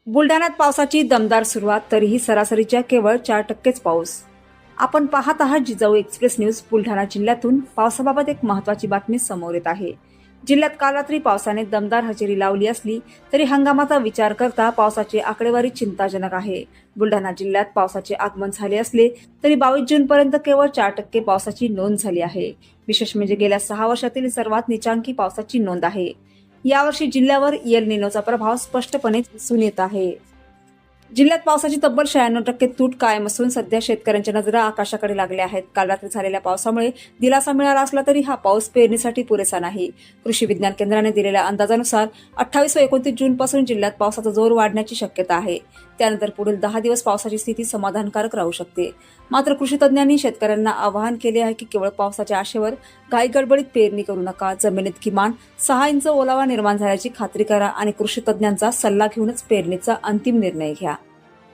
बुलढाण्यात पावसाची दमदार सुरुवात, तरीही सरासरीच्या केवळ 4%च पाऊस. आपण पाहत आहात जिजाऊ एक्सप्रेस न्यूज. बुलढाणा जिल्ह्यातून पावसाबाबत एक महत्त्वाची बातमी समोर येत आहे. जिल्ह्यात काल रात्री पावसाने दमदार हजेरी लावली असली तरी हंगामाचा विचार करता पावसाची आकडेवारी चिंताजनक आहे. बुलढाणा जिल्ह्यात पावसाचे आगमन झाले असले तरी 22 जूनपर्यंत केवळ 4% पावसाची नोंद झाली आहे. विशेष म्हणजे गेल्या 6 वर्षातील सर्वात नीचांकी पावसाची नोंद आहे. यावर्षी जिल्ह्यावर एल निनोचा प्रभाव स्पष्टपणे दिसून येत आहे. जिल्ह्यात पावसाची तब्बल 96% तूट कायम असून सध्या शेतकऱ्यांच्या नजरा आकाशाकडे लागल्या आहेत. काल रात्री झालेल्या पावसामुळे दिलासा मिळाला असला तरी हा पाऊस पेरणीसाठी पुरेसा नाही. कृषी विज्ञान केंद्राने दिलेल्या अंदाजानुसार 28 व 29 जूनपासून जिल्ह्यात पावसाचा जोर वाढण्याची शक्यता आहे. त्यानंतर पुढील 10 दिवस पावसाची स्थिती समाधानकारक राहू शकते. मात्र कृषी तज्ज्ञांनी शेतकऱ्यांना आवाहन केले आहे की केवळ पावसाच्या आशेवर घाईगडबडीत पेरणी करू नका. जमिनीत किमान 6 इंच ओलावा निर्माण झाल्याची खात्री करा आणि कृषी तज्ज्ञांचा सल्ला घेऊनच पेरणीचा अंतिम निर्णय घ्या.